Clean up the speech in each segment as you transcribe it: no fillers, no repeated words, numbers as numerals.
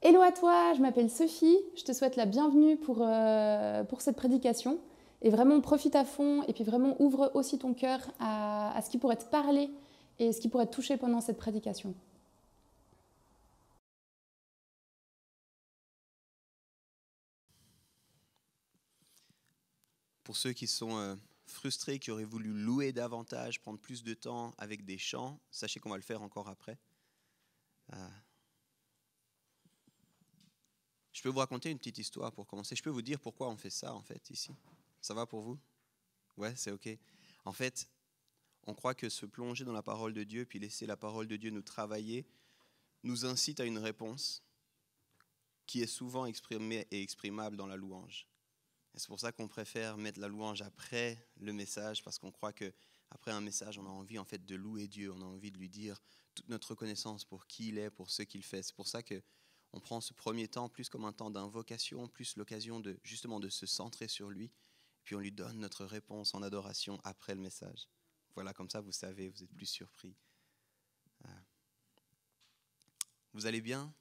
Hello à toi, je m'appelle Sophie, je te souhaite la bienvenue pour cette prédication. Et vraiment profite à fond et puis vraiment ouvre aussi ton cœur à ce qui pourrait te parler et ce qui pourrait te toucher pendant cette prédication. Pour ceux qui sont frustrés, qui auraient voulu louer davantage, prendre plus de temps avec des chants, sachez qu'on va le faire encore après. Je peux vous raconter une petite histoire pour commencer. Je peux vous dire pourquoi on fait ça en fait ici. Ça va pour vous? Ouais, c'est ok. En fait, on croit que se plonger dans la parole de Dieu, puis laisser la parole de Dieu nous travailler, nous incite à une réponse qui est souvent exprimée et exprimable dans la louange. Et c'est pour ça qu'on préfère mettre la louange après le message, parce qu'on croit qu'après un message, on a envie en fait de louer Dieu, on a envie de lui dire toute notre reconnaissance pour qui il est, pour ce qu'il fait. C'est pour ça qu'on prend ce premier temps plus comme un temps d'invocation, plus l'occasion de justement de se centrer sur lui, puis on lui donne notre réponse en adoration après le message. Voilà, comme ça vous savez, vous êtes plus surpris. Vous allez bien?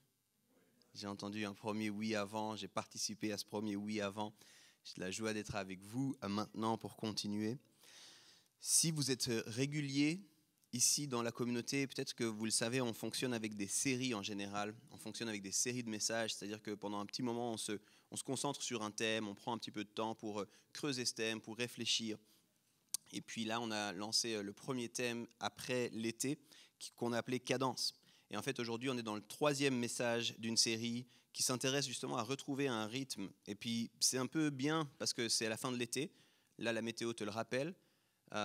J'ai entendu un premier oui avant, j'ai participé à ce premier oui avant. J'ai la joie d'être avec vous maintenant pour continuer. Si vous êtes régulier ici dans la communauté, peut-être que vous le savez, on fonctionne avec des séries en général. On fonctionne avec des séries de messages, c'est-à-dire que pendant un petit moment, on se concentre sur un thème, on prend un petit peu de temps pour creuser ce thème, pour réfléchir. Et puis là, on a lancé le premier thème après l'été qu'on a appelé Cadence. Et en fait, aujourd'hui, on est dans le 3e message d'une série qui s'intéresse justement à retrouver un rythme. Et puis, c'est un peu bien parce que c'est à la fin de l'été. Là, la météo te le rappelle.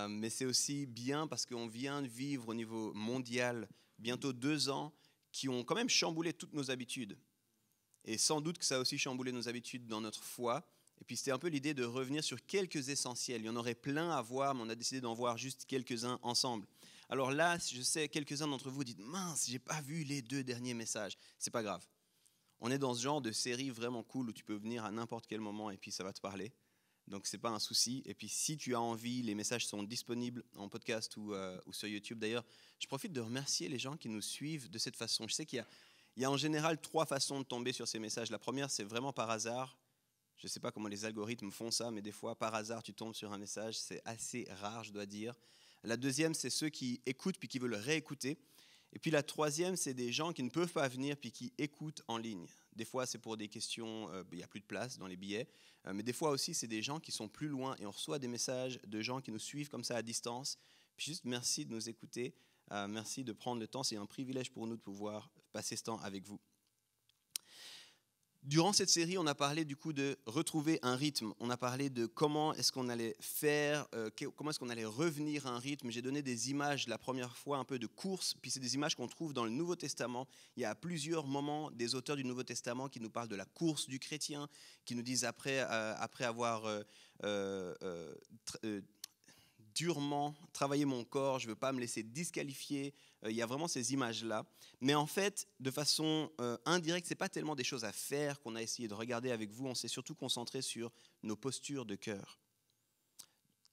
Mais c'est aussi bien parce qu'on vient de vivre au niveau mondial bientôt 2 ans qui ont quand même chamboulé toutes nos habitudes. Et sans doute que ça a aussi chamboulé nos habitudes dans notre foi. Et puis, c'était un peu l'idée de revenir sur quelques essentiels. Il y en aurait plein à voir, mais on a décidé d'en voir juste quelques-uns ensemble. Alors là, je sais, quelques-uns d'entre vous dites « Mince, j'ai pas vu les 2 derniers messages. » C'est pas grave. On est dans ce genre de série vraiment cool où tu peux venir à n'importe quel moment et puis ça va te parler. Donc, ce n'est pas un souci. Et puis, si tu as envie, les messages sont disponibles en podcast ou sur YouTube. D'ailleurs, je profite de remercier les gens qui nous suivent de cette façon. Je sais qu'il y a en général 3 façons de tomber sur ces messages. La première, c'est vraiment par hasard. Je ne sais pas comment les algorithmes font ça, mais des fois, par hasard, tu tombes sur un message. C'est assez rare, je dois dire. La deuxième, c'est ceux qui écoutent puis qui veulent réécouter. Et puis la troisième, c'est des gens qui ne peuvent pas venir puis qui écoutent en ligne. Des fois, c'est pour des questions, il n'y a plus de place dans les billets. Mais des fois aussi, c'est des gens qui sont plus loin et on reçoit des messages de gens qui nous suivent comme ça à distance. Puis juste merci de nous écouter. Merci de prendre le temps. C'est un privilège pour nous de pouvoir passer ce temps avec vous. Durant cette série, on a parlé du coup de retrouver un rythme. On a parlé de comment est-ce qu'on allait faire, comment est-ce qu'on allait revenir à un rythme. J'ai donné des images la première fois, un peu de course, puis c'est des images qu'on trouve dans le Nouveau Testament. Il y a plusieurs moments des auteurs du Nouveau Testament qui nous parlent de la course du chrétien, qui nous disent après avoir durement travaillé mon corps, je ne veux pas me laisser disqualifier. Il y a vraiment ces images-là. Mais en fait, de façon indirecte, ce n'est pas tellement des choses à faire qu'on a essayé de regarder avec vous. On s'est surtout concentré sur nos postures de cœur.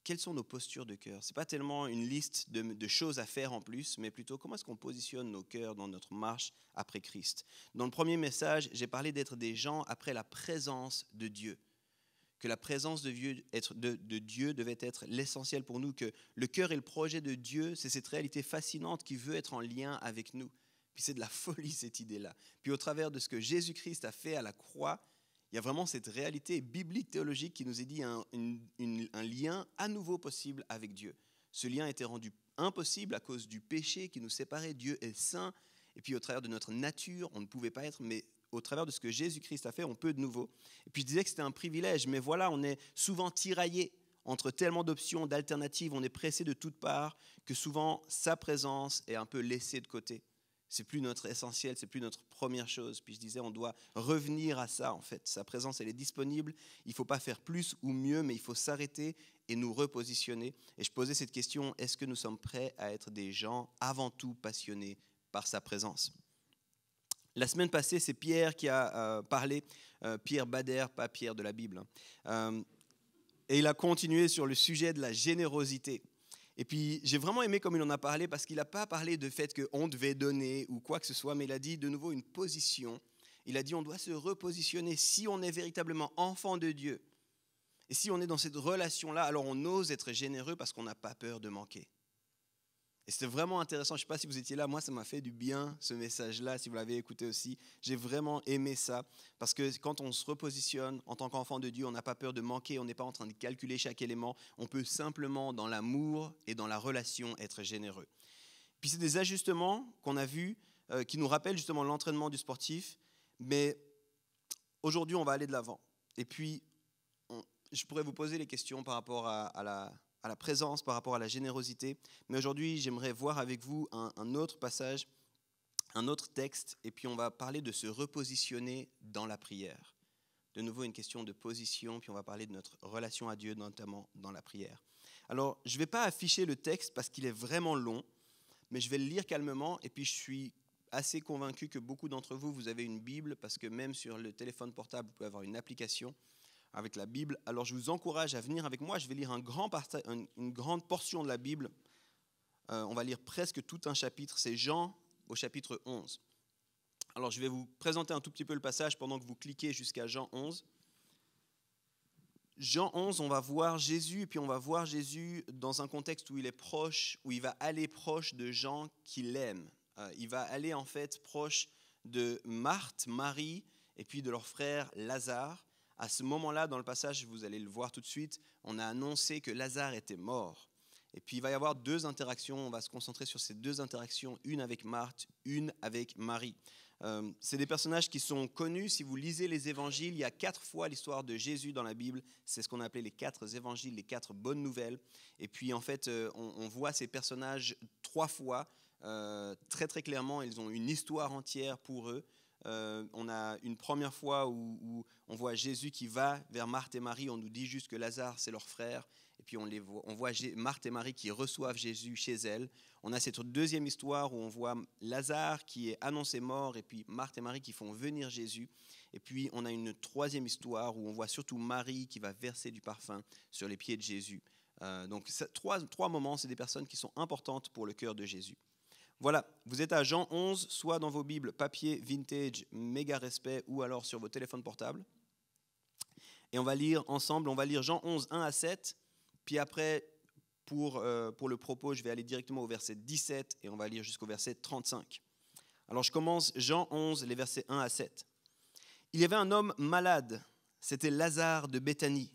Quelles sont nos postures de cœur? Ce n'est pas tellement une liste de choses à faire en plus, mais plutôt comment est-ce qu'on positionne nos cœurs dans notre marche après Christ. Dans le premier message, j'ai parlé d'être des gens après la présence de Dieu. Que la présence de Dieu devait être l'essentiel pour nous, que le cœur et le projet de Dieu, c'est cette réalité fascinante qui veut être en lien avec nous. Puis c'est de la folie, cette idée-là. Puis au travers de ce que Jésus-Christ a fait à la croix, il y a vraiment cette réalité biblique, théologique qui nous est dit un lien à nouveau possible avec Dieu. Ce lien était rendu impossible à cause du péché qui nous séparait. Dieu est saint, et puis au travers de notre nature, on ne pouvait pas être, mais au travers de ce que Jésus-Christ a fait, on peut de nouveau. Et puis je disais que c'était un privilège, mais voilà, on est souvent tiraillé entre tellement d'options, d'alternatives, on est pressé de toutes parts, que souvent sa présence est un peu laissée de côté. C'est plus notre essentiel, c'est plus notre première chose. Puis je disais, on doit revenir à ça en fait. Sa présence, elle est disponible. Il ne faut pas faire plus ou mieux, mais il faut s'arrêter et nous repositionner. Et je posais cette question, est-ce que nous sommes prêts à être des gens avant tout passionnés par sa présence ? La semaine passée, c'est Pierre qui a parlé, Pierre Bader, pas Pierre de la Bible. Et il a continué sur le sujet de la générosité. Et puis, j'ai vraiment aimé comme il en a parlé, parce qu'il n'a pas parlé de fait qu'on devait donner ou quoi que ce soit, mais il a dit de nouveau une position. Il a dit on doit se repositionner. Si on est véritablement enfant de Dieu, et si on est dans cette relation-là, alors on ose être généreux parce qu'on n'a pas peur de manquer. Et c'était vraiment intéressant. Je ne sais pas si vous étiez là. Moi, ça m'a fait du bien, ce message-là, si vous l'avez écouté aussi. J'ai vraiment aimé ça. Parce que quand on se repositionne en tant qu'enfant de Dieu, on n'a pas peur de manquer. On n'est pas en train de calculer chaque élément. On peut simplement, dans l'amour et dans la relation, être généreux. Puis c'est des ajustements qu'on a vus qui nous rappellent justement l'entraînement du sportif. Mais aujourd'hui, on va aller de l'avant. Et puis, je pourrais vous poser les questions par rapport à la présence, par rapport à la générosité. Mais aujourd'hui, j'aimerais voir avec vous un autre passage, un autre texte, et puis on va parler de se repositionner dans la prière. De nouveau, une question de position, puis on va parler de notre relation à Dieu, notamment dans la prière. Alors, je ne vais pas afficher le texte parce qu'il est vraiment long, mais je vais le lire calmement, et puis je suis assez convaincu que beaucoup d'entre vous, vous avez une Bible, parce que même sur le téléphone portable, vous pouvez avoir une application avec la Bible. Alors je vous encourage à venir avec moi. Je vais lire une grande portion de la Bible. On va lire presque tout un chapitre. C'est Jean au chapitre 11. Alors je vais vous présenter un tout petit peu le passage pendant que vous cliquez jusqu'à Jean 11. Jean 11, on va voir Jésus, et puis on va voir Jésus dans un contexte où il est proche, où il va aller proche de gens qu'il aime. Il va aller en fait proche de Marthe, Marie, et puis de leur frère Lazare. À ce moment-là, dans le passage, vous allez le voir tout de suite, on a annoncé que Lazare était mort. Et puis il va y avoir deux interactions, on va se concentrer sur ces deux interactions, une avec Marthe, une avec Marie. C'est des personnages qui sont connus. Si vous lisez les évangiles, il y a 4 fois l'histoire de Jésus dans la Bible. C'est ce qu'on appelait les 4 évangiles, les 4 bonnes nouvelles. Et puis en fait, on voit ces personnages 3 fois, très très clairement. Ils ont une histoire entière pour eux. On a une première fois où on voit Jésus qui va vers Marthe et Marie. On nous dit juste que Lazare, c'est leur frère. Et puis on voit Marthe et Marie qui reçoivent Jésus chez elles. On a cette deuxième histoire où on voit Lazare qui est annoncé mort, et puis Marthe et Marie qui font venir Jésus. Et puis on a une troisième histoire où on voit surtout Marie qui va verser du parfum sur les pieds de Jésus. Donc trois moments, c'est des personnes qui sont importantes pour le cœur de Jésus. Voilà, vous êtes à Jean 11, soit dans vos Bibles papier, vintage, méga respect, ou alors sur vos téléphones portables. Et on va lire ensemble, on va lire Jean 11, 1 à 7, puis après, pour le propos, je vais aller directement au verset 17, et on va lire jusqu'au verset 35. Alors je commence Jean 11, les versets 1 à 7. Il y avait un homme malade, c'était Lazare de Béthanie,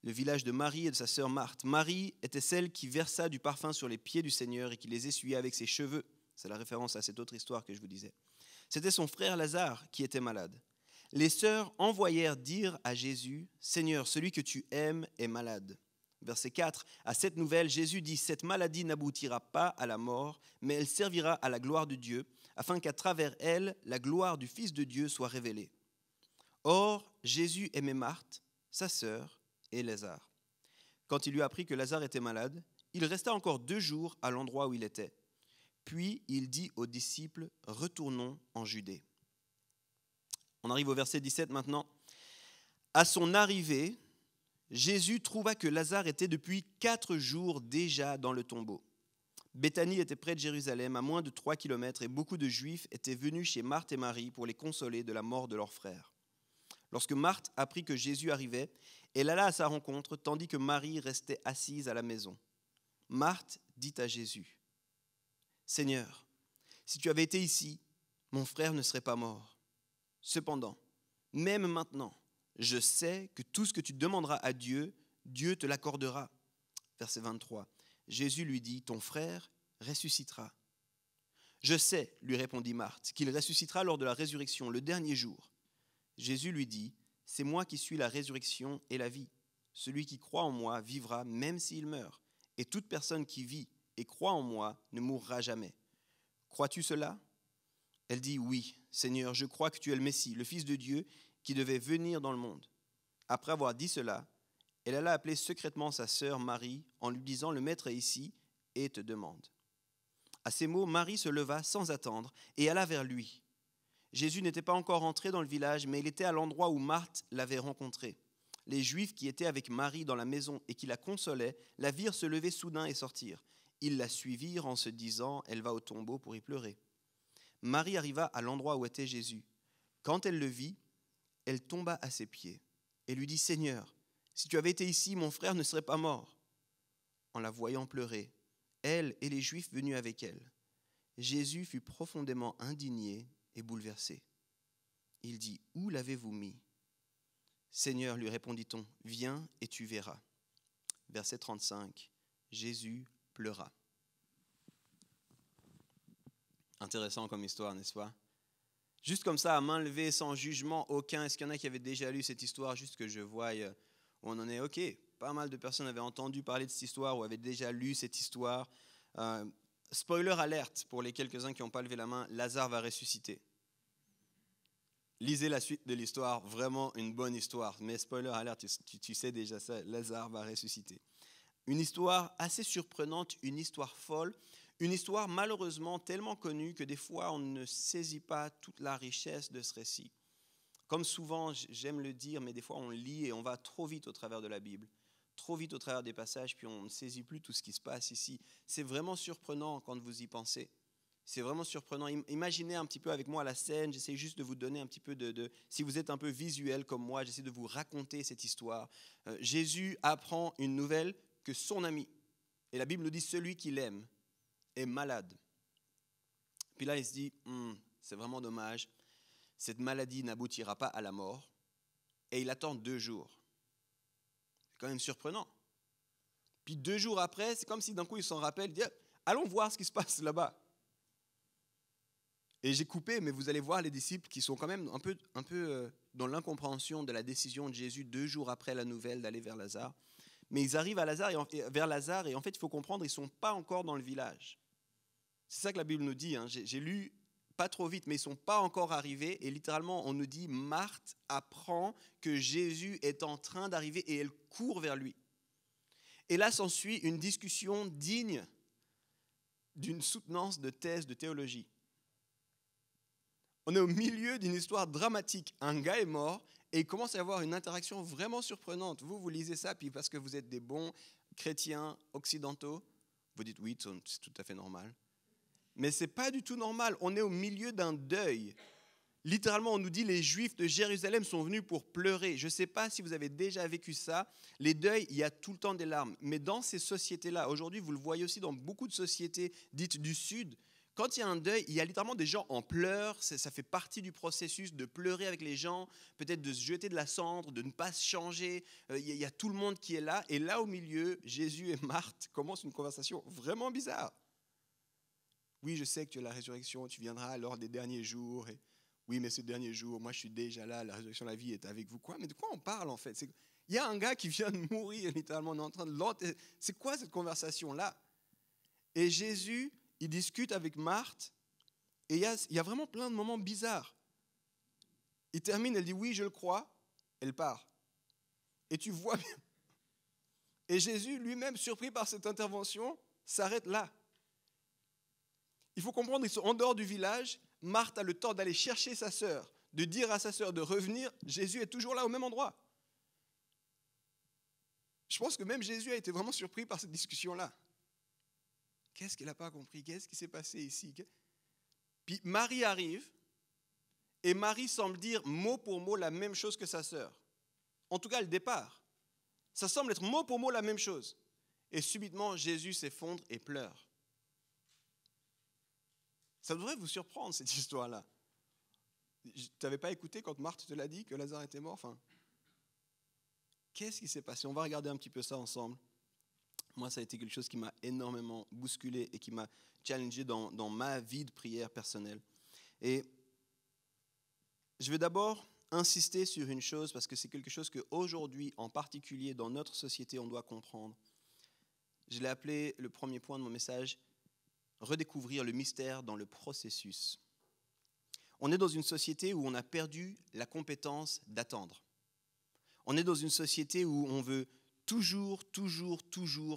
le village de Marie et de sa sœur Marthe. Marie était celle qui versa du parfum sur les pieds du Seigneur et qui les essuyait avec ses cheveux. C'est la référence à cette autre histoire que je vous disais. C'était son frère Lazare qui était malade. Les sœurs envoyèrent dire à Jésus, « Seigneur, celui que tu aimes est malade. » Verset 4, à cette nouvelle, Jésus dit, « Cette maladie n'aboutira pas à la mort, mais elle servira à la gloire de Dieu, afin qu'à travers elle, la gloire du Fils de Dieu soit révélée. » Or, Jésus aimait Marthe, sa sœur, et Lazare. Quand il lui apprit que Lazare était malade, il resta encore 2 jours à l'endroit où il était. Puis il dit aux disciples, « Retournons en Judée. » On arrive au verset 17 maintenant. À son arrivée, Jésus trouva que Lazare était depuis 4 jours déjà dans le tombeau. Béthanie était près de Jérusalem, à moins de 3 kilomètres, et beaucoup de Juifs étaient venus chez Marthe et Marie pour les consoler de la mort de leur frère. Lorsque Marthe apprit que Jésus arrivait, elle alla à sa rencontre, tandis que Marie restait assise à la maison. Marthe dit à Jésus, « Seigneur, si tu avais été ici, mon frère ne serait pas mort. Cependant, même maintenant, je sais que tout ce que tu demanderas à Dieu, Dieu te l'accordera. » Verset 23. Jésus lui dit, « Ton frère ressuscitera. » « Je sais, lui répondit Marthe, qu'il ressuscitera lors de la résurrection, le dernier jour. » Jésus lui dit, « C'est moi qui suis la résurrection et la vie. Celui qui croit en moi vivra même s'il meurt. Et toute personne qui vit et croit en moi ne mourra jamais. Crois-tu cela ?» Elle dit, « Oui, Seigneur, je crois que tu es le Messie, le Fils de Dieu, qui devait venir dans le monde. » Après avoir dit cela, elle alla appeler secrètement sa sœur Marie en lui disant, « Le Maître est ici et te demande. » À ces mots, Marie se leva sans attendre et alla vers lui. Jésus n'était pas encore entré dans le village, mais il était à l'endroit où Marthe l'avait rencontré. Les Juifs qui étaient avec Marie dans la maison et qui la consolaient la virent se lever soudain et sortir. Ils la suivirent en se disant, « Elle va au tombeau pour y pleurer. » Marie arriva à l'endroit où était Jésus. Quand elle le vit, elle tomba à ses pieds et lui dit « Seigneur, si tu avais été ici, mon frère ne serait pas mort. » En la voyant pleurer, elle et les Juifs venus avec elle, Jésus fut profondément indigné et bouleversé. Il dit « Où l'avez-vous mis ?» « Seigneur, lui répondit-on, viens et tu verras. » Verset 35, Jésus pleura. Intéressant comme histoire, n'est-ce pas? Juste comme ça, à main levée, sans jugement aucun. Est-ce qu'il y en a qui avaient déjà lu cette histoire? Juste que je voie où on en est. Ok, pas mal de personnes avaient entendu parler de cette histoire ou avaient déjà lu cette histoire. Spoiler alerte pour les quelques-uns qui n'ont pas levé la main, Lazare va ressusciter. Lisez la suite de l'histoire, vraiment une bonne histoire. Mais spoiler alerte, tu sais déjà ça, Lazare va ressusciter. Une histoire assez surprenante, une histoire folle, une histoire malheureusement tellement connue que des fois on ne saisit pas toute la richesse de ce récit. Comme souvent, j'aime le dire, mais des fois on lit et on va trop vite au travers de la Bible, trop vite au travers des passages, puis on ne saisit plus tout ce qui se passe ici. C'est vraiment surprenant quand vous y pensez. C'est vraiment surprenant. Imaginez un petit peu avec moi la scène, j'essaie juste de vous donner un petit peu si vous êtes un peu visuel comme moi, j'essaie de vous raconter cette histoire. Jésus apprend une nouvelle que son ami, et la Bible nous dit celui qu'il aime, est malade. Puis là, il se dit, c'est vraiment dommage, cette maladie n'aboutira pas à la mort, et il attend 2 jours. C'est quand même surprenant. Puis 2 jours après, c'est comme si d'un coup il s'en rappelle, il dit, allons voir ce qui se passe là-bas. Et j'ai coupé, mais vous allez voir les disciples qui sont quand même un peu dans l'incompréhension de la décision de Jésus 2 jours après la nouvelle d'aller vers Lazare. Mais ils arrivent vers Lazare et en fait, il faut comprendre, ils ne sont pas encore dans le village. C'est ça que la Bible nous dit. J'ai lu pas trop vite, mais ils ne sont pas encore arrivés. Et littéralement, on nous dit, Marthe apprend que Jésus est en train d'arriver et elle court vers lui. Et là s'ensuit une discussion digne d'une soutenance de thèse de théologie. On est au milieu d'une histoire dramatique. Un gars est mort et il commence à y avoir une interaction vraiment surprenante. Vous lisez ça, puis parce que vous êtes des bons chrétiens occidentaux, vous dites oui, c'est tout à fait normal. Mais ce n'est pas du tout normal. On est au milieu d'un deuil. Littéralement, on nous dit les Juifs de Jérusalem sont venus pour pleurer. Je ne sais pas si vous avez déjà vécu ça. Les deuils, il y a tout le temps des larmes. Mais dans ces sociétés-là, aujourd'hui, vous le voyez aussi dans beaucoup de sociétés dites du Sud, quand il y a un deuil, il y a littéralement des gens en pleurs, ça fait partie du processus de pleurer avec les gens, peut-être de se jeter de la cendre, de ne pas se changer. Il y a tout le monde qui est là. Et là, au milieu, Jésus et Marthe commencent une conversation vraiment bizarre. Oui, je sais que tu as la résurrection, tu viendras lors des derniers jours. Et oui, mais ce dernier jour, moi je suis déjà là, la résurrection, la vie est avec vous. Quoi? Mais de quoi on parle en fait? Il y a un gars qui vient de mourir, littéralement, on est en train de... C'est quoi cette conversation-là? Et Jésus... il discute avec Marthe et il y a vraiment plein de moments bizarres. Il termine, elle dit oui, je le crois, elle part. Et tu vois bien. Et Jésus, lui-même, surpris par cette intervention, s'arrête là. Il faut comprendre, ils sont en dehors du village. Marthe a le temps d'aller chercher sa sœur, de dire à sa sœur de revenir. Jésus est toujours là au même endroit. Je pense que même Jésus a été vraiment surpris par cette discussion-là. Qu'est-ce qu'elle n'a pas compris? Qu'est-ce qui s'est passé ici? Puis Marie arrive, et Marie semble dire mot pour mot la même chose que sa sœur. En tout cas, le départ. Ça semble être mot pour mot la même chose. Et subitement, Jésus s'effondre et pleure. Ça devrait vous surprendre, cette histoire-là. Tu n'avais pas écouté quand Marthe te l'a dit que Lazare était mort? Qu'est-ce qui s'est passé? On va regarder un petit peu ça ensemble. Moi, ça a été quelque chose qui m'a énormément bousculé et qui m'a challengé dans ma vie de prière personnelle. Et je vais d'abord insister sur une chose, parce que c'est quelque chose qu'aujourd'hui, en particulier dans notre société, on doit comprendre. Je l'ai appelé, le premier point de mon message, redécouvrir le mystère dans le processus. On est dans une société où on a perdu la compétence d'attendre. On est dans une société où on veut toujours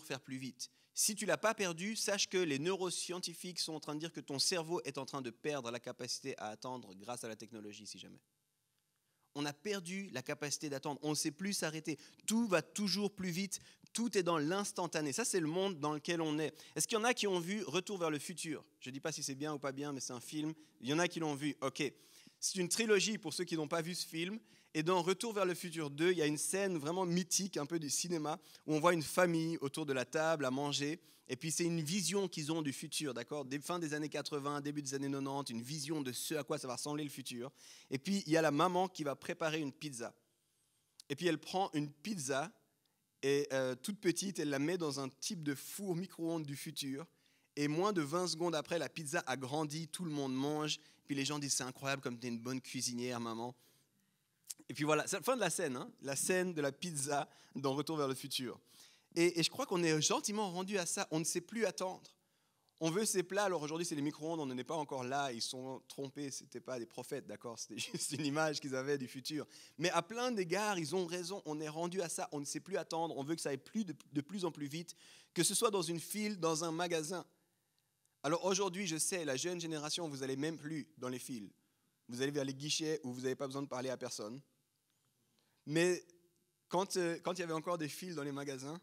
faire plus vite. Si tu ne l'as pas perdu, sache que les neuroscientifiques sont en train de dire que ton cerveau est en train de perdre la capacité à attendre grâce à la technologie, si jamais. On a perdu la capacité d'attendre, on ne sait plus s'arrêter. Tout va toujours plus vite, tout est dans l'instantané. Ça, c'est le monde dans lequel on est. Est-ce qu'il y en a qui ont vu Retour vers le futur? Je ne dis pas si c'est bien ou pas bien, mais c'est un film. Il y en a qui l'ont vu. Ok. C'est une trilogie pour ceux qui n'ont pas vu ce film. Et dans Retour vers le futur 2, il y a une scène vraiment mythique, un peu du cinéma, où on voit une famille autour de la table à manger. Et puis c'est une vision qu'ils ont du futur, d'accord ? Fin des années 80, début des années 90, une vision de ce à quoi ça va ressembler le futur. Et puis il y a la maman qui va préparer une pizza. Et puis elle prend une pizza, et toute petite, elle la met dans un type de four micro-ondes du futur. Et moins de 20 secondes après, la pizza a grandi, tout le monde mange. Puis les gens disent, c'est incroyable comme tu es une bonne cuisinière, maman. Et puis voilà, c'est la fin de la scène, hein, la scène de la pizza dans Retour vers le futur. Et je crois qu'on est gentiment rendu à ça, on ne sait plus attendre. On veut ces plats, alors aujourd'hui c'est les micro-ondes, on n'en est pas encore là, ils sont trompés, ce n'étaient pas des prophètes, d'accord, c'était juste une image qu'ils avaient du futur. Mais à plein d'égards, ils ont raison, on est rendu à ça, on ne sait plus attendre, on veut que ça aille de plus en plus vite, que ce soit dans une file, dans un magasin. Alors aujourd'hui, je sais, la jeune génération, vous n'allez même plus dans les files. Vous allez vers les guichets où vous n'avez pas besoin de parler à personne. Mais quand il y avait encore des files dans les magasins,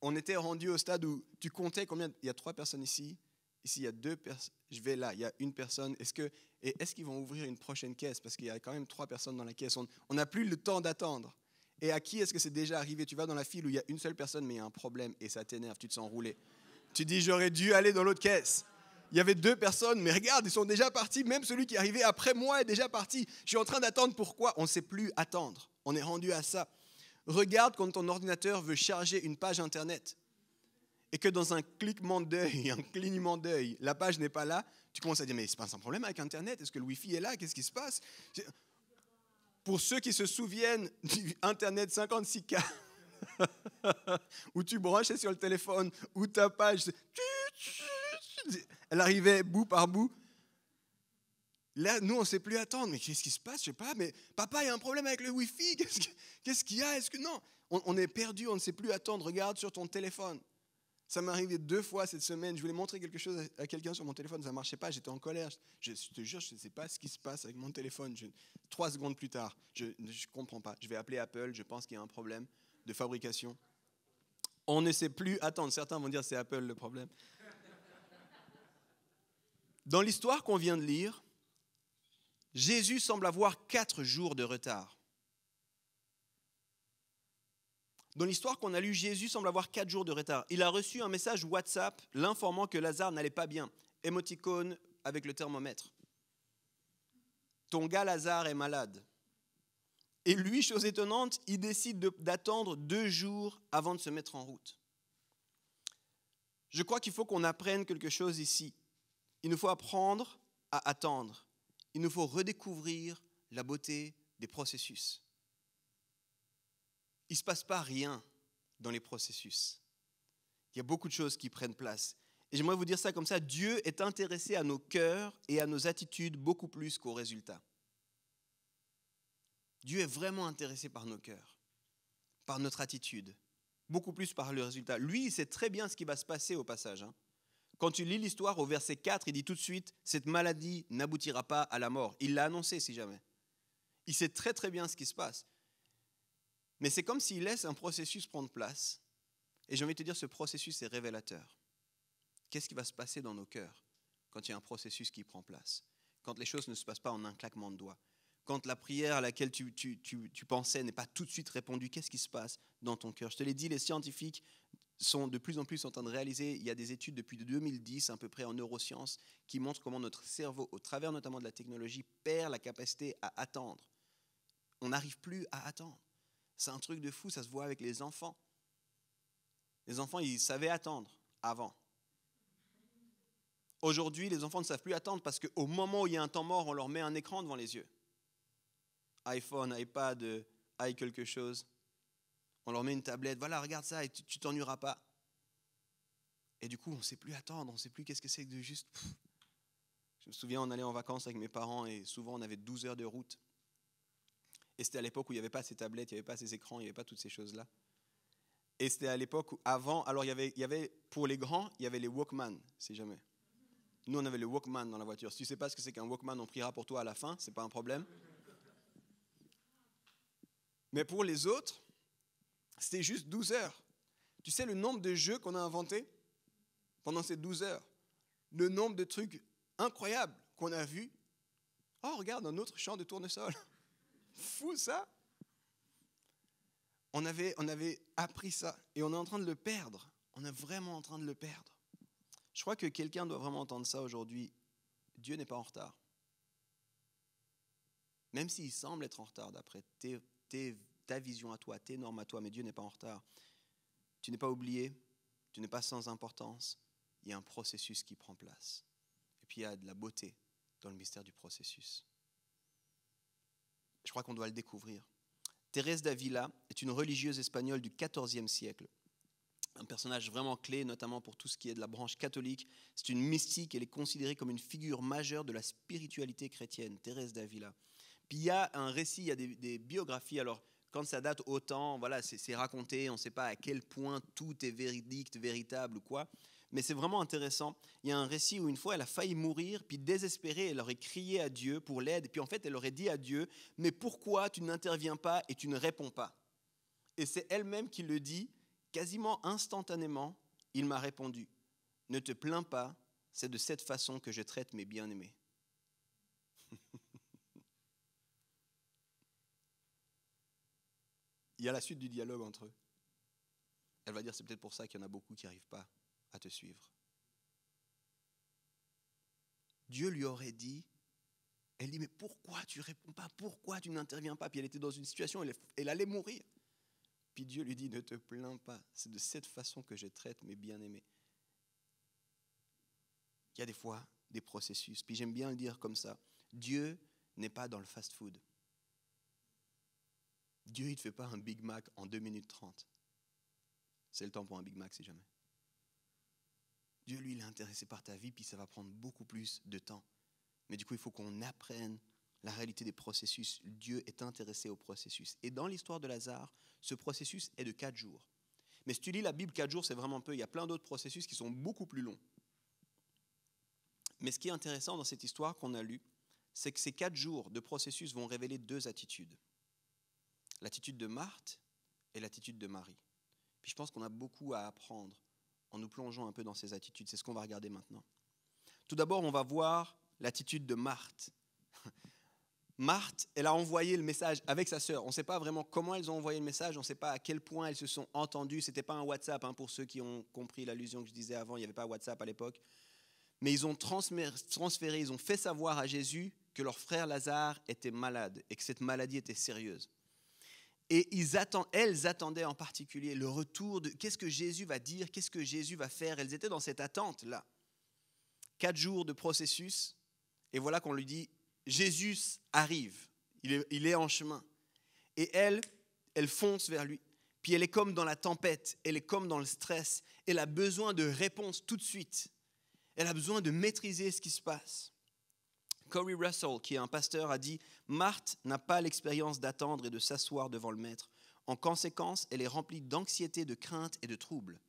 on était rendu au stade où tu comptais combien. Il y a 3 personnes ici. Ici, il y a 2 personnes. Je vais là, il y a une personne. Est-ce qu'ils vont ouvrir une prochaine caisse ? Parce qu'il y a quand même 3 personnes dans la caisse. On n'a plus le temps d'attendre. Et à qui est-ce que c'est déjà arrivé ? Tu vas dans la file où il y a une seule personne, mais il y a un problème et ça t'énerve, tu te sens rouler. Tu dis, j'aurais dû aller dans l'autre caisse. Il y avait 2 personnes, mais regarde, ils sont déjà partis. Même celui qui est arrivé après moi est déjà parti. Je suis en train d'attendre. Pourquoi ? On ne sait plus attendre. On est rendu à ça. Regarde quand ton ordinateur veut charger une page Internet et que dans un cliquement d'œil, un clignement d'œil, la page n'est pas là, tu commences à dire, mais il se passe un problème avec Internet ? Est-ce que le Wi-Fi est là ? Qu'est-ce qui se passe ? Pour ceux qui se souviennent du Internet 56K, où tu branchais sur le téléphone, où ta page, elle arrivait bout par bout. Là, nous, on ne sait plus attendre. Mais qu'est-ce qui se passe ? Je ne sais pas. Mais papa, il y a un problème avec le Wi-Fi. Qu'est-ce qu'il y a ? Est-ce que non ? On est perdu, on ne sait plus attendre. Regarde sur ton téléphone. Ça m'est arrivé 2 fois cette semaine. Je voulais montrer quelque chose à quelqu'un sur mon téléphone. Ça ne marchait pas. J'étais en colère. Je te jure, je ne sais pas ce qui se passe avec mon téléphone. 3 secondes plus tard, je ne comprends pas. Je vais appeler Apple. Je pense qu'il y a un problème de fabrication. On ne sait plus attendre. Certains vont dire c'est Apple le problème. Dans l'histoire qu'on vient de lire, Jésus semble avoir 4 jours de retard. Dans l'histoire qu'on a lue, Jésus semble avoir 4 jours de retard. Il a reçu un message WhatsApp l'informant que Lazare n'allait pas bien. Émoticône avec le thermomètre. Ton gars Lazare est malade. Et lui, chose étonnante, il décide d'attendre 2 jours avant de se mettre en route. Je crois qu'il faut qu'on apprenne quelque chose ici. Il nous faut apprendre à attendre. Il nous faut redécouvrir la beauté des processus. Il ne se passe pas rien dans les processus. Il y a beaucoup de choses qui prennent place. Et j'aimerais vous dire ça comme ça, Dieu est intéressé à nos cœurs et à nos attitudes beaucoup plus qu'aux résultats. Dieu est vraiment intéressé par nos cœurs, par notre attitude, beaucoup plus par le résultat. Lui, il sait très bien ce qui va se passer au passage. Quand tu lis l'histoire au verset 4, il dit tout de suite, cette maladie n'aboutira pas à la mort. Il l'a annoncé si jamais. Il sait très très bien ce qui se passe. Mais c'est comme s'il laisse un processus prendre place. Et j'ai envie de te dire, ce processus est révélateur. Qu'est-ce qui va se passer dans nos cœurs quand il y a un processus qui prend place ? Quand les choses ne se passent pas en un claquement de doigts ? Quand la prière à laquelle tu pensais n'est pas tout de suite répondue, qu'est-ce qui se passe dans ton cœur ? Je te l'ai dit, les scientifiques sont de plus en plus en train de réaliser, il y a des études depuis 2010 à peu près en neurosciences qui montrent comment notre cerveau, au travers notamment de la technologie, perd la capacité à attendre. On n'arrive plus à attendre. C'est un truc de fou, ça se voit avec les enfants. Les enfants, ils savaient attendre avant. Aujourd'hui, les enfants ne savent plus attendre parce qu'au moment où il y a un temps mort, on leur met un écran devant les yeux. iPhone, iPad, quelque chose. On leur met une tablette, voilà, regarde ça et tu t'ennuieras pas. Et du coup, on ne sait plus attendre, on ne sait plus qu'est-ce que c'est que de juste... Je me souviens, on allait en vacances avec mes parents et souvent on avait 12 heures de route. Et c'était à l'époque où il n'y avait pas ces tablettes, il n'y avait pas ces écrans, il n'y avait pas toutes ces choses-là. Et c'était à l'époque où, avant, alors il y avait pour les grands, il y avait les Walkman, si jamais. Nous, on avait le Walkman dans la voiture. Si tu ne sais pas ce que c'est qu'un Walkman, on priera pour toi à la fin, ce n'est pas un problème. Mais pour les autres, c'était juste 12 heures. Tu sais le nombre de jeux qu'on a inventés pendant ces 12 heures, le nombre de trucs incroyables qu'on a vus. Oh, regarde, un autre champ de tournesol. Fou ça. On avait appris ça et on est en train de le perdre. On est vraiment en train de le perdre. Je crois que quelqu'un doit vraiment entendre ça aujourd'hui. Dieu n'est pas en retard. Même s'il semble être en retard d'après ta vision à toi, tes normes à toi, mais Dieu n'est pas en retard. Tu n'es pas oublié, tu n'es pas sans importance. Il y a un processus qui prend place. Et puis il y a de la beauté dans le mystère du processus. Je crois qu'on doit le découvrir. Thérèse d'Avila est une religieuse espagnole du XIVe siècle. Un personnage vraiment clé, notamment pour tout ce qui est de la branche catholique. C'est une mystique, elle est considérée comme une figure majeure de la spiritualité chrétienne, Thérèse d'Avila. Puis il y a un récit, il y a des biographies. Alors, quand ça date autant, voilà, c'est raconté, on ne sait pas à quel point tout est véridique, véritable ou quoi. Mais c'est vraiment intéressant. Il y a un récit où une fois, elle a failli mourir, puis désespérée, elle aurait crié à Dieu pour l'aide. Et puis en fait, elle aurait dit à Dieu, mais pourquoi tu n'interviens pas et tu ne réponds pas? Et c'est elle-même qui le dit, quasiment instantanément, il m'a répondu, ne te plains pas, c'est de cette façon que je traite mes bien-aimés. Il y a la suite du dialogue entre eux. Elle va dire, c'est peut-être pour ça qu'il y en a beaucoup qui n'arrivent pas à te suivre. Dieu lui aurait dit, elle dit, mais pourquoi tu ne réponds pas? Pourquoi tu n'interviens pas? Puis elle était dans une situation, elle allait mourir. Puis Dieu lui dit, ne te plains pas, c'est de cette façon que je traite mes bien-aimés. Il y a des fois des processus, puis j'aime bien le dire comme ça, Dieu n'est pas dans le fast-food. Dieu, il ne te fait pas un Big Mac en 2 minutes 30. C'est le temps pour un Big Mac, si jamais. Dieu, lui, il est intéressé par ta vie, puis ça va prendre beaucoup plus de temps. Mais du coup, il faut qu'on apprenne la réalité des processus. Dieu est intéressé au processus. Et dans l'histoire de Lazare, ce processus est de 4 jours. Mais si tu lis la Bible, 4 jours, c'est vraiment peu. Il y a plein d'autres processus qui sont beaucoup plus longs. Mais ce qui est intéressant dans cette histoire qu'on a lue, c'est que ces 4 jours de processus vont révéler 2 attitudes. L'attitude de Marthe et l'attitude de Marie. Puis je pense qu'on a beaucoup à apprendre en nous plongeant un peu dans ces attitudes. C'est ce qu'on va regarder maintenant. Tout d'abord, on va voir l'attitude de Marthe. Marthe, elle a envoyé le message avec sa sœur. On ne sait pas vraiment comment elles ont envoyé le message, on ne sait pas à quel point elles se sont entendues. Ce n'était pas un WhatsApp, pour ceux qui ont compris l'allusion que je disais avant, il n'y avait pas WhatsApp à l'époque. Mais ils ont transféré, ils ont fait savoir à Jésus que leur frère Lazare était malade et que cette maladie était sérieuse. Et elles attendaient en particulier le retour de qu'est-ce que Jésus va dire, qu'est-ce que Jésus va faire. Elles étaient dans cette attente-là. 4 jours de processus, et voilà qu'on lui dit, Jésus arrive, il est en chemin. Et elle fonce vers lui. Puis elle est comme dans la tempête, elle est comme dans le stress. Elle a besoin de réponses tout de suite. Elle a besoin de maîtriser ce qui se passe. Corey Russell, qui est un pasteur, a dit « Marthe n'a pas l'expérience d'attendre et de s'asseoir devant le maître. En conséquence, elle est remplie d'anxiété, de crainte et de trouble. »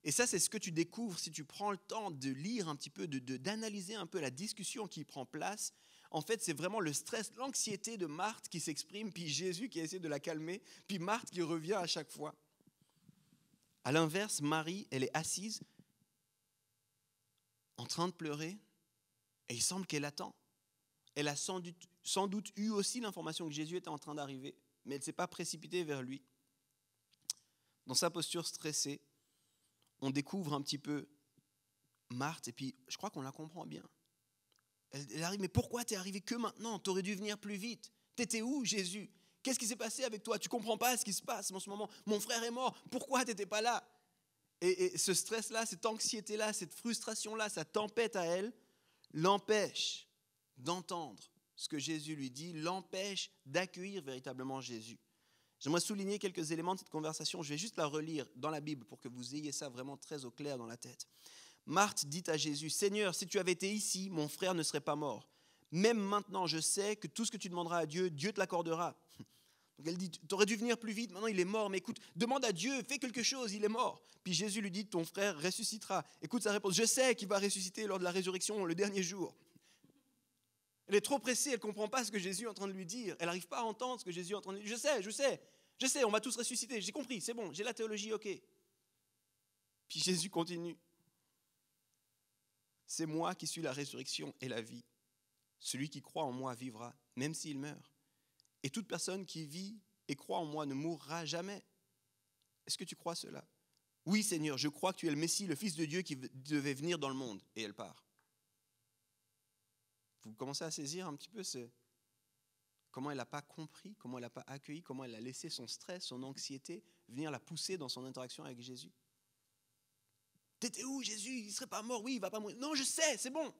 Et ça, c'est ce que tu découvres si tu prends le temps de lire un petit peu, d'analyser un peu la discussion qui prend place. En fait, c'est vraiment le stress, l'anxiété de Marthe qui s'exprime, puis Jésus qui essaie de la calmer, puis Marthe qui revient à chaque fois. À l'inverse, Marie, elle est assise, en train de pleurer, et il semble qu'elle attend. Elle a sans doute eu aussi l'information que Jésus était en train d'arriver, mais elle ne s'est pas précipitée vers lui. Dans sa posture stressée, on découvre un petit peu Marthe, et puis je crois qu'on la comprend bien. Elle arrive, mais pourquoi t'es arrivé que maintenant? T'aurais dû venir plus vite. T'étais où, Jésus? Qu'est-ce qui s'est passé avec toi? Tu ne comprends pas ce qui se passe en ce moment. Mon frère est mort, pourquoi t'étais pas là? Et ce stress-là, cette anxiété-là, cette frustration-là, sa tempête à elle, l'empêche d'entendre ce que Jésus lui dit, l'empêche d'accueillir véritablement Jésus. J'aimerais souligner quelques éléments de cette conversation. Je vais juste la relire dans la Bible pour que vous ayez ça vraiment très au clair dans la tête. Marthe dit à Jésus, « Seigneur, si tu avais été ici, mon frère ne serait pas mort. Même maintenant, je sais que tout ce que tu demanderas à Dieu, Dieu te l'accordera. » Donc elle dit, tu aurais dû venir plus vite, maintenant il est mort, mais écoute, demande à Dieu, fais quelque chose, il est mort. Puis Jésus lui dit, ton frère ressuscitera. Écoute sa réponse, je sais qu'il va ressusciter lors de la résurrection le dernier jour. Elle est trop pressée, elle ne comprend pas ce que Jésus est en train de lui dire. Elle n'arrive pas à entendre ce que Jésus est en train de lui dire. Je sais, on va tous ressusciter, j'ai compris, c'est bon, j'ai la théologie, ok. Puis Jésus continue. C'est moi qui suis la résurrection et la vie. Celui qui croit en moi vivra, même s'il meurt. Et toute personne qui vit et croit en moi ne mourra jamais. Est-ce que tu crois cela? Oui, Seigneur, je crois que tu es le Messie, le Fils de Dieu qui devait venir dans le monde. Et elle part. Vous commencez à saisir un petit peu comment elle n'a pas compris, comment elle n'a pas accueilli, comment elle a laissé son stress, son anxiété venir la pousser dans son interaction avec Jésus. T'étais où, Jésus? Il ne serait pas mort. Oui, il ne va pas mourir. Non, je sais, c'est bon.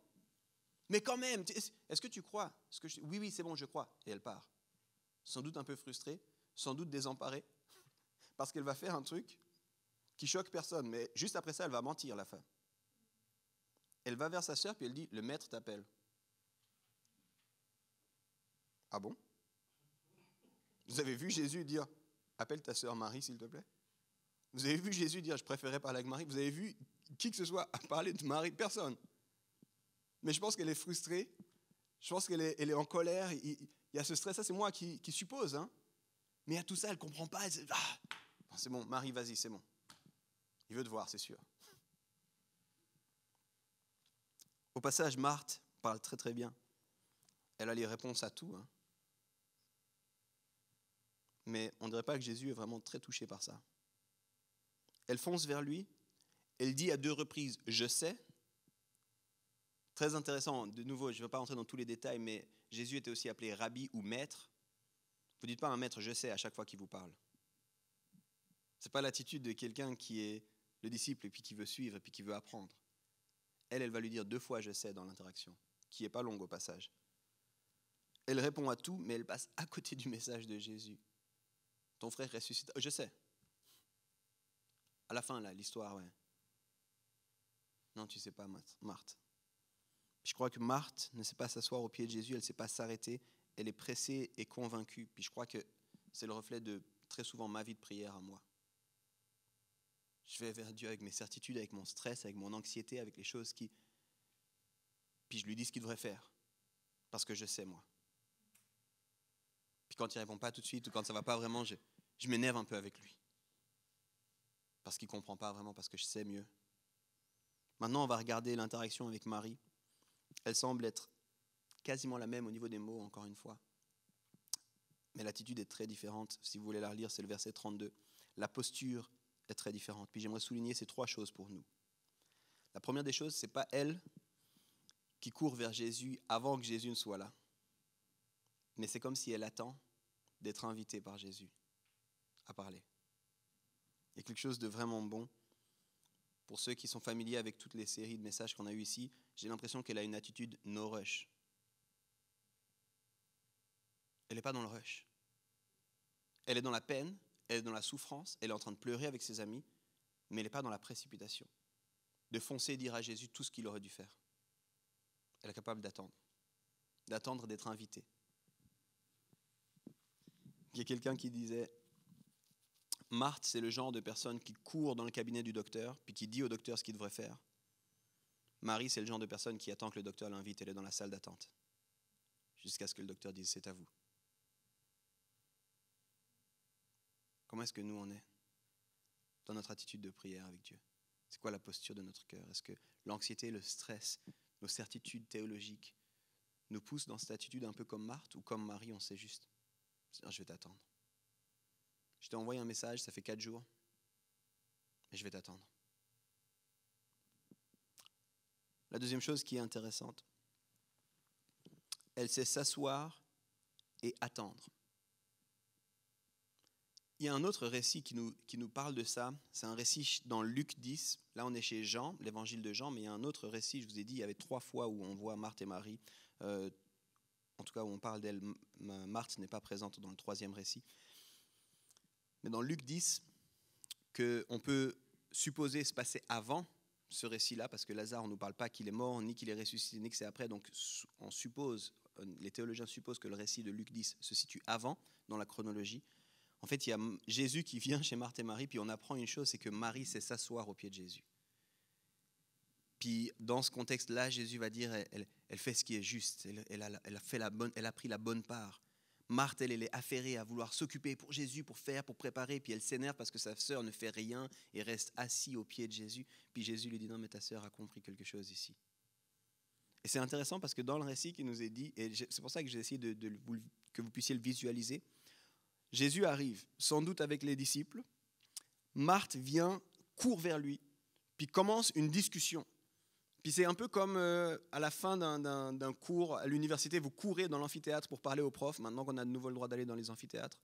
Mais quand même, est-ce que tu crois? Oui, c'est bon, je crois. Et elle part. Sans doute un peu frustrée, sans doute désemparée, parce qu'elle va faire un truc qui choque personne. Mais juste après ça, elle va mentir, la femme. Elle va vers sa sœur, puis elle dit, le maître t'appelle. Ah bon? Vous avez vu Jésus dire, appelle ta sœur Marie, s'il te plaît? Vous avez vu Jésus dire, je préférais parler avec Marie? Vous avez vu qui que ce soit parler de Marie? Personne. Mais je pense qu'elle est frustrée. Je pense qu'elle est en colère. Il y a ce stress. Ça, c'est moi qui suppose. Hein. Mais à tout ça, elle ne comprend pas. Elle dit, c'est bon, Marie, vas-y, c'est bon. Il veut te voir, c'est sûr. Au passage, Marthe parle très très bien. Elle a les réponses à tout. Hein. Mais on ne dirait pas que Jésus est vraiment très touché par ça. Elle fonce vers lui. Elle dit à 2 reprises, je sais. Très intéressant, de nouveau, je ne vais pas rentrer dans tous les détails, mais Jésus était aussi appelé rabbi ou maître. Vous ne dites pas à un maître, je sais, à chaque fois qu'il vous parle. Ce n'est pas l'attitude de quelqu'un qui est le disciple et puis qui veut suivre et puis qui veut apprendre. Elle va lui dire 2 fois je sais dans l'interaction, qui n'est pas longue au passage. Elle répond à tout, mais elle passe à côté du message de Jésus. Ton frère ressuscite. Je sais. À la fin, là, l'histoire, ouais. Non, tu ne sais pas, Marthe. Je crois que Marthe ne sait pas s'asseoir au pied de Jésus, elle ne sait pas s'arrêter, elle est pressée et convaincue. Puis je crois que c'est le reflet de très souvent ma vie de prière à moi. Je vais vers Dieu avec mes certitudes, avec mon stress, avec mon anxiété, avec les choses qui... Puis je lui dis ce qu'il devrait faire, parce que je sais moi. Puis quand il ne répond pas tout de suite, ou quand ça ne va pas vraiment, je m'énerve un peu avec lui. Parce qu'il ne comprend pas vraiment, parce que je sais mieux. Maintenant, on va regarder l'interaction avec Marie. Elle semble être quasiment la même au niveau des mots, encore une fois. Mais l'attitude est très différente. Si vous voulez la relire, c'est le verset 32. La posture est très différente. Puis j'aimerais souligner ces 3 choses pour nous. La première des choses, ce n'est pas elle qui court vers Jésus avant que Jésus ne soit là. Mais c'est comme si elle attend d'être invitée par Jésus à parler. Il y a quelque chose de vraiment bon. Pour ceux qui sont familiers avec toutes les séries de messages qu'on a eues ici, j'ai l'impression qu'elle a une attitude no rush. Elle n'est pas dans le rush. Elle est dans la peine, elle est dans la souffrance, elle est en train de pleurer avec ses amis, mais elle n'est pas dans la précipitation. De foncer et dire à Jésus tout ce qu'il aurait dû faire. Elle est capable d'attendre d'être invitée. Il y a quelqu'un qui disait, Marthe, c'est le genre de personne qui court dans le cabinet du docteur, puis qui dit au docteur ce qu'il devrait faire. Marie, c'est le genre de personne qui attend que le docteur l'invite, elle est dans la salle d'attente, jusqu'à ce que le docteur dise, c'est à vous. Comment est-ce que nous, on est dans notre attitude de prière avec Dieu? C'est quoi la posture de notre cœur? Est-ce que l'anxiété, le stress, nos certitudes théologiques nous poussent dans cette attitude un peu comme Marthe ou comme Marie, on sait juste, je vais t'attendre. Je t'ai envoyé un message, ça fait 4 jours, et je vais t'attendre. La deuxième chose qui est intéressante, elle sait s'asseoir et attendre. Il y a un autre récit qui nous parle de ça. C'est un récit dans Luc 10. Là, on est chez Jean, l'évangile de Jean, mais il y a un autre récit, je vous ai dit, il y avait 3 fois où on voit Marthe et Marie. En tout cas, où on parle d'elle. Marthe n'est pas présente dans le 3e récit. Mais dans Luc 10, qu'on peut supposer se passer avant ce récit-là, parce que Lazare, on ne nous parle pas qu'il est mort, ni qu'il est ressuscité, ni que c'est après. Donc, les théologiens supposent que le récit de Luc 10 se situe avant, dans la chronologie. En fait, il y a Jésus qui vient chez Marthe et Marie, puis on apprend une chose, c'est que Marie sait s'asseoir au pied de Jésus. Puis dans ce contexte-là, Jésus va dire, elle fait ce qui est juste, elle a pris la bonne part. Marthe, elle est affairée à vouloir s'occuper pour Jésus, pour faire, pour préparer, puis elle s'énerve parce que sa sœur ne fait rien et reste assise au pied de Jésus. Puis Jésus lui dit, non mais ta sœur a compris quelque chose ici. Et c'est intéressant parce que dans le récit qui nous est dit, et c'est pour ça que j'ai essayé que vous puissiez le visualiser, Jésus arrive, sans doute avec les disciples, Marthe vient, court vers lui, puis commence une discussion. Puis c'est un peu comme à la fin d'un cours à l'université, vous courez dans l'amphithéâtre pour parler aux profs, maintenant qu'on a de nouveau le droit d'aller dans les amphithéâtres.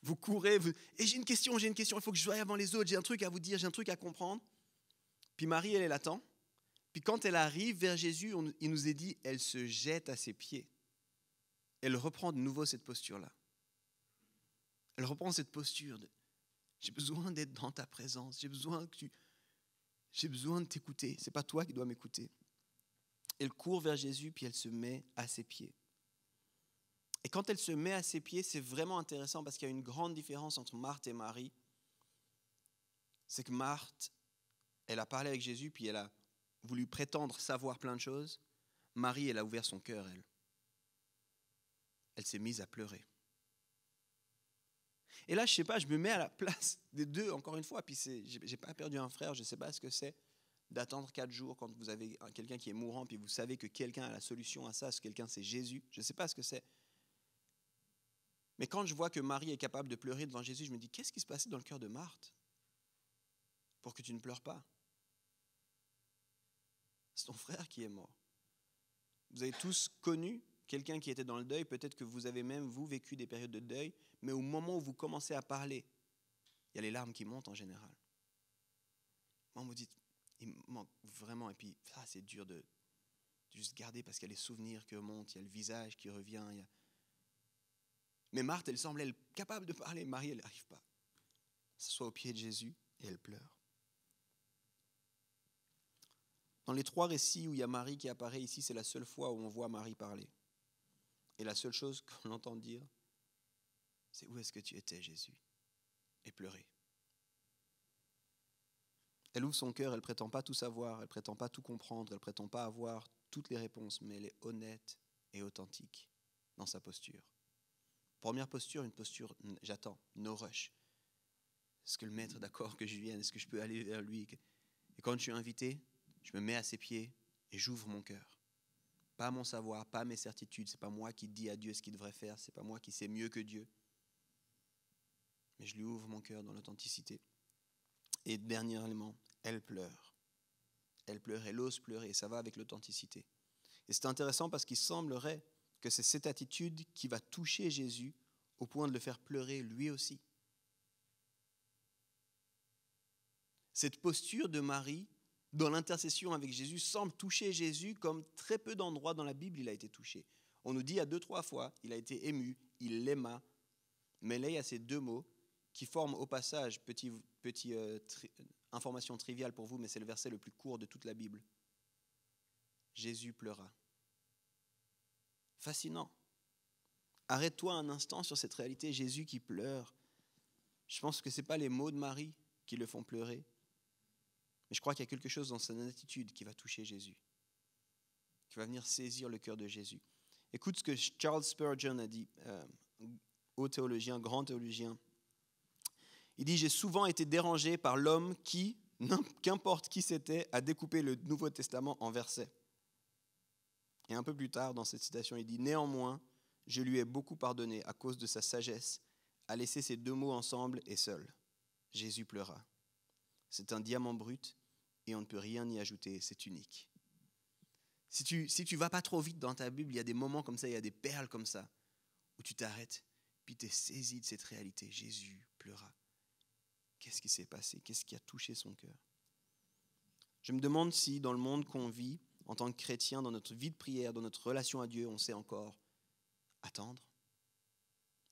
Vous courez, et j'ai une question, il faut que je sois avant les autres, j'ai un truc à vous dire, j'ai un truc à comprendre. Puis Marie, elle l'attend. Puis quand elle arrive vers Jésus, il nous est dit, elle se jette à ses pieds. Elle reprend de nouveau cette posture-là. Elle reprend cette posture de « j'ai besoin d'être dans ta présence, j'ai besoin de t'écouter, c'est pas toi qui dois m'écouter ». Elle court vers Jésus, puis elle se met à ses pieds. Et quand elle se met à ses pieds, c'est vraiment intéressant parce qu'il y a une grande différence entre Marthe et Marie. C'est que Marthe, elle a parlé avec Jésus, puis elle a voulu prétendre savoir plein de choses. Marie, elle a ouvert son cœur, elle. Elle s'est mise à pleurer. Et là, je sais pas, je me mets à la place des deux, encore une fois, puis j'ai pas perdu un frère, je sais pas ce que c'est d'attendre 4 jours quand vous avez quelqu'un qui est mourant, puis vous savez que quelqu'un a la solution à ça, ce quelqu'un c'est Jésus, je sais pas ce que c'est. Mais quand je vois que Marie est capable de pleurer devant Jésus, je me dis, qu'est-ce qui se passait dans le cœur de Marthe pour que tu ne pleures pas? C'est ton frère qui est mort. Vous avez tous connu quelqu'un qui était dans le deuil, peut-être que vous avez même, vous, vécu des périodes de deuil, mais au moment où vous commencez à parler, il y a les larmes qui montent en général. Moi, vous dites, il me manque vraiment, et puis ça, c'est dur de juste garder parce qu'il y a les souvenirs qui remontent, il y a le visage qui revient. Mais Marthe, elle semble capable de parler, Marie, elle n'arrive pas. Elle s'assoit au pied de Jésus et elle pleure. Dans les 3 récits où il y a Marie qui apparaît ici, c'est la seule fois où on voit Marie parler. Et la seule chose qu'on entend dire, c'est « Où est-ce que tu étais, Jésus ?» et pleurer. Elle ouvre son cœur, elle ne prétend pas tout savoir, elle ne prétend pas tout comprendre, elle ne prétend pas avoir toutes les réponses, mais elle est honnête et authentique dans sa posture. Première posture, une posture, j'attends, no rush. Est-ce que le maître est d'accord que je vienne? Est-ce que je peux aller vers lui? Et quand je suis invité, je me mets à ses pieds et j'ouvre mon cœur. Pas mon savoir, pas mes certitudes, c'est pas moi qui dis à Dieu ce qu'il devrait faire, c'est pas moi qui sais mieux que Dieu. Mais je lui ouvre mon cœur dans l'authenticité. Et dernier élément, elle pleure. Elle pleure, elle ose pleurer, et ça va avec l'authenticité. Et c'est intéressant parce qu'il semblerait que c'est cette attitude qui va toucher Jésus au point de le faire pleurer lui aussi. Cette posture de Marie dans l'intercession avec Jésus semble toucher Jésus comme très peu d'endroits dans la Bible il a été touché. On nous dit à 2-3 fois, il a été ému, il l'aima, mais là il y a ces 2 mots qui forment au passage, information triviale pour vous, mais c'est le verset le plus court de toute la Bible. Jésus pleura. Fascinant. Arrête-toi un instant sur cette réalité, Jésus qui pleure. Je pense que ce n'est pas les mots de Marie qui le font pleurer, mais je crois qu'il y a quelque chose dans son attitude qui va toucher Jésus, qui va venir saisir le cœur de Jésus. Écoute ce que Charles Spurgeon a dit, haut théologien, grand théologien. Il dit « J'ai souvent été dérangé par l'homme qui, qu'importe qui c'était, a découpé le Nouveau Testament en versets. » Et un peu plus tard, dans cette citation, il dit « Néanmoins, je lui ai beaucoup pardonné à cause de sa sagesse, à laisser ces 2 mots ensemble et seul. Jésus pleura. C'est un diamant brut et on ne peut rien y ajouter, c'est unique. » Si tu vas pas trop vite dans ta Bible, il y a des moments comme ça, il y a des perles comme ça, où tu t'arrêtes, puis tu es saisi de cette réalité. Jésus pleura. Qu'est-ce qui s'est passé? Qu'est-ce qui a touché son cœur? Je me demande si dans le monde qu'on vit, en tant que chrétien, dans notre vie de prière, dans notre relation à Dieu, on sait encore attendre,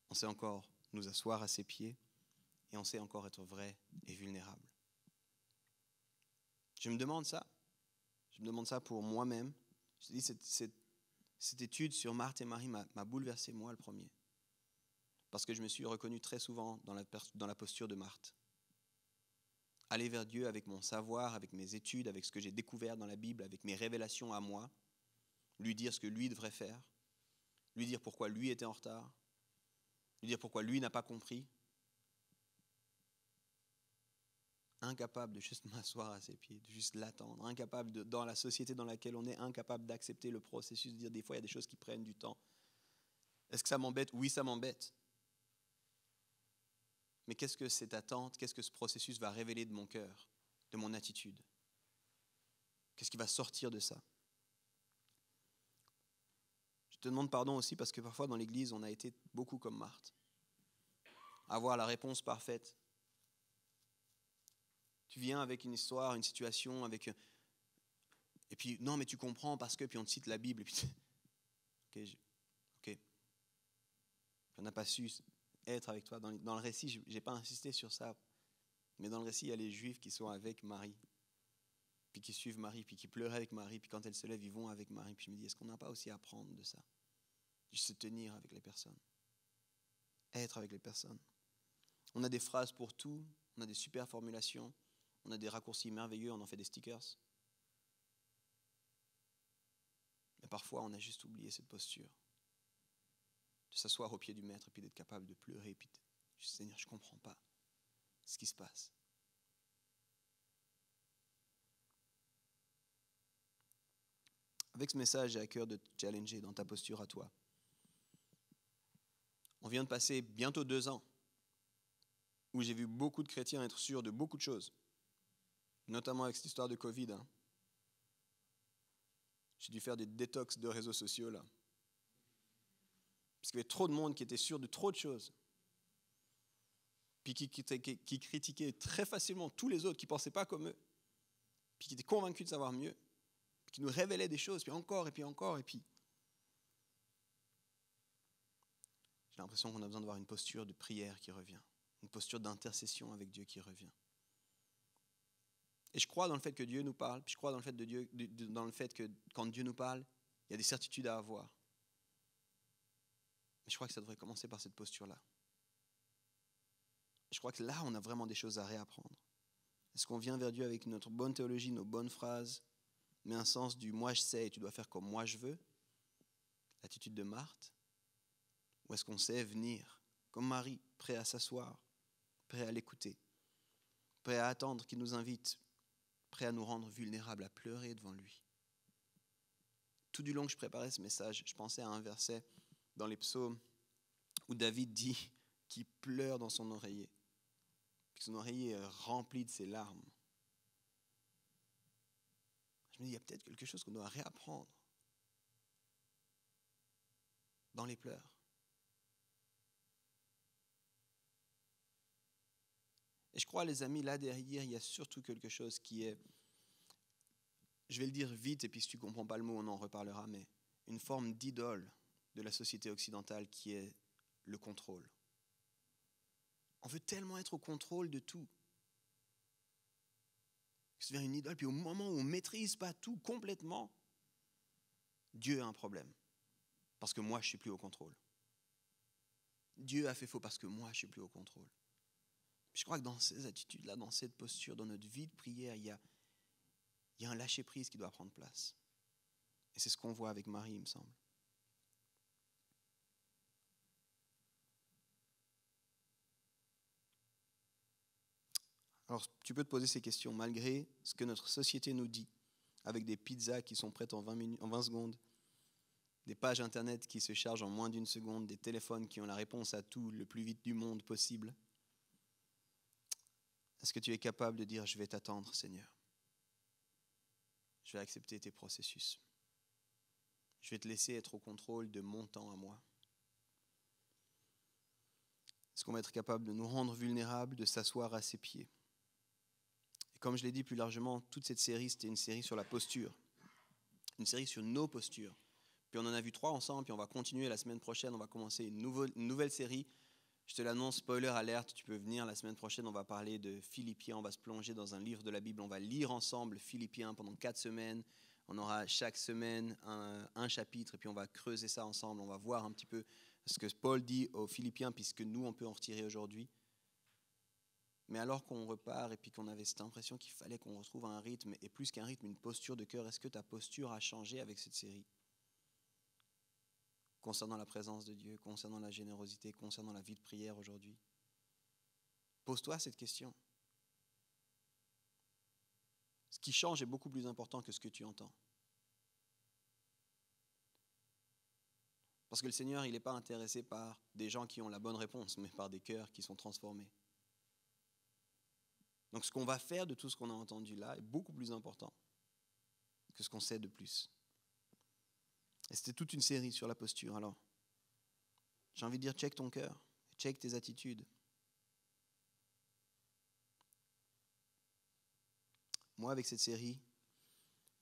on sait encore nous asseoir à ses pieds, et on sait encore être vrai et vulnérable. Je me demande ça. Je me demande ça pour moi-même. Je dis, cette étude sur Marthe et Marie m'a bouleversé, moi, le premier. Parce que je me suis reconnu très souvent dans la posture de Marthe. Aller vers Dieu avec mon savoir, avec mes études, avec ce que j'ai découvert dans la Bible, avec mes révélations à moi, lui dire ce que lui devrait faire, lui dire pourquoi lui était en retard, lui dire pourquoi lui n'a pas compris. incapable de juste m'asseoir à ses pieds, de juste l'attendre, incapable, dans la société dans laquelle on est, incapable d'accepter le processus, de dire des fois il y a des choses qui prennent du temps. Est-ce que ça m'embête? Oui, ça m'embête. Mais qu'est-ce que cette attente, qu'est-ce que ce processus va révéler de mon cœur, de mon attitude? Qu'est-ce qui va sortir de ça? Je te demande pardon aussi parce que parfois dans l'Église, on a été beaucoup comme Marthe. Avoir la réponse parfaite. Tu viens avec une histoire, une situation, et puis non mais tu comprends parce que, puis on te cite la Bible, et puis ok. Puis on n'a pas su être avec toi. Dans le récit, je n'ai pas insisté sur ça, mais dans le récit, il y a les Juifs qui sont avec Marie, puis qui suivent Marie, puis qui pleurent avec Marie, puis quand elle se lève, ils vont avec Marie. Puis je me dis, est-ce qu'on n'a pas aussi à apprendre de ça? De se tenir avec les personnes, être avec les personnes. On a des phrases pour tout, on a des super formulations, on a des raccourcis merveilleux, on en fait des stickers. Mais parfois, on a juste oublié cette posture. De s'asseoir au pied du maître, et puis d'être capable de pleurer, et puis de dire, Seigneur, je ne comprends pas ce qui se passe. Avec ce message, j'ai à cœur de te challenger dans ta posture à toi. On vient de passer bientôt 2 ans où j'ai vu beaucoup de chrétiens être sûrs de beaucoup de choses, notamment avec cette histoire de Covid. J'ai dû faire des détox de réseaux sociaux là. Parce qu'il y avait trop de monde qui était sûr de trop de choses. Puis qui critiquait très facilement tous les autres qui ne pensaient pas comme eux. Puis qui étaient convaincus de savoir mieux. Puis qui nous révélaient des choses, puis encore, et puis encore, et puis... J'ai l'impression qu'on a besoin d'avoir une posture de prière qui revient. Une posture d'intercession avec Dieu qui revient. Et je crois dans le fait que Dieu nous parle, puis je crois dans le fait, dans le fait que quand Dieu nous parle, il y a des certitudes à avoir. Mais je crois que ça devrait commencer par cette posture-là. Je crois que là, on a vraiment des choses à réapprendre. Est-ce qu'on vient vers Dieu avec notre bonne théologie, nos bonnes phrases, mais un sens du « moi je sais et tu dois faire comme moi je veux », l'attitude de Marthe? Ou est-ce qu'on sait venir, comme Marie, prêt à s'asseoir, prêt à l'écouter, prêt à attendre qu'il nous invite, prêt à nous rendre vulnérables, à pleurer devant lui? Tout du long que je préparais ce message, je pensais à un verset dans les psaumes où David dit qu'il pleure dans son oreiller. Puis son oreiller est rempli de ses larmes. Je me dis, il y a peut-être quelque chose qu'on doit réapprendre dans les pleurs. Et je crois, les amis, là derrière, il y a surtout quelque chose qui est, je vais le dire vite, et puis si tu ne comprends pas le mot, on en reparlera, mais une forme d'idole de la société occidentale qui est le contrôle. On veut tellement être au contrôle de tout. Ça devient une idole, puis au moment où on ne maîtrise pas tout complètement, Dieu a un problème. Parce que moi, je ne suis plus au contrôle. Dieu a fait faux parce que moi, je ne suis plus au contrôle. Je crois que dans ces attitudes-là, dans cette posture, dans notre vie de prière, il y a un lâcher-prise qui doit prendre place. Et c'est ce qu'on voit avec Marie, il me semble. Alors, tu peux te poser ces questions, malgré ce que notre société nous dit, avec des pizzas qui sont prêtes en 20 secondes, des pages Internet qui se chargent en moins d'1 seconde, des téléphones qui ont la réponse à tout le plus vite du monde possible. Est-ce que tu es capable de dire « Je vais t'attendre, Seigneur. Je vais accepter tes processus. Je vais te laisser être au contrôle de mon temps à moi. » Est-ce qu'on va être capable de nous rendre vulnérables, de s'asseoir à ses pieds? Et comme je l'ai dit plus largement, toute cette série, c'était une série sur la posture. Une série sur nos postures. Puis on en a vu 3 ensemble, puis on va continuer la semaine prochaine, on va commencer une nouvelle série. Je te l'annonce, spoiler alerte, tu peux venir la semaine prochaine, on va parler de Philippiens, on va se plonger dans un livre de la Bible, on va lire ensemble Philippiens pendant 4 semaines. On aura chaque semaine un chapitre, et puis on va creuser ça ensemble, on va voir un petit peu ce que Paul dit aux Philippiens, puis ce que nous, on peut en retirer aujourd'hui. Mais alors qu'on repart, et puis qu'on avait cette impression qu'il fallait qu'on retrouve un rythme, et plus qu'un rythme, une posture de cœur, est-ce que ta posture a changé avec cette série ? Concernant la présence de Dieu, concernant la générosité, concernant la vie de prière aujourd'hui. Pose-toi cette question. Ce qui change est beaucoup plus important que ce que tu entends. Parce que le Seigneur, il n'est pas intéressé par des gens qui ont la bonne réponse, mais par des cœurs qui sont transformés. Donc ce qu'on va faire de tout ce qu'on a entendu là est beaucoup plus important que ce qu'on sait de plus. Et c'était toute une série sur la posture. Alors, j'ai envie de dire, check ton cœur, check tes attitudes. Moi, avec cette série,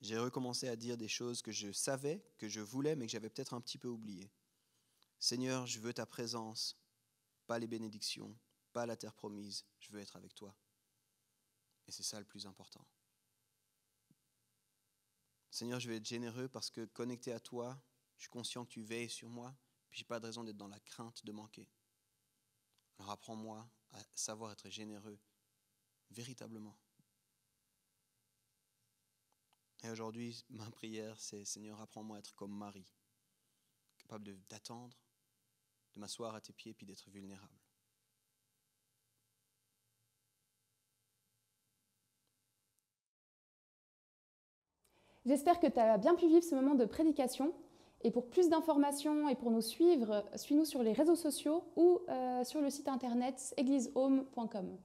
j'ai recommencé à dire des choses que je savais, que je voulais, mais que j'avais peut-être un petit peu oubliées. Seigneur, je veux ta présence, pas les bénédictions, pas la terre promise, je veux être avec toi. Et c'est ça le plus important. Seigneur, je vais être généreux parce que connecté à toi, je suis conscient que tu veilles sur moi, puis je n'ai pas de raison d'être dans la crainte de manquer. Alors apprends-moi à savoir être généreux, véritablement. Et aujourd'hui, ma prière, c'est Seigneur, apprends-moi à être comme Marie, capable d'attendre, de m'asseoir à tes pieds, puis d'être vulnérable. J'espère que tu as bien pu vivre ce moment de prédication. Et pour plus d'informations et pour nous suivre, suis-nous sur les réseaux sociaux ou sur le site internet eglisehome.com.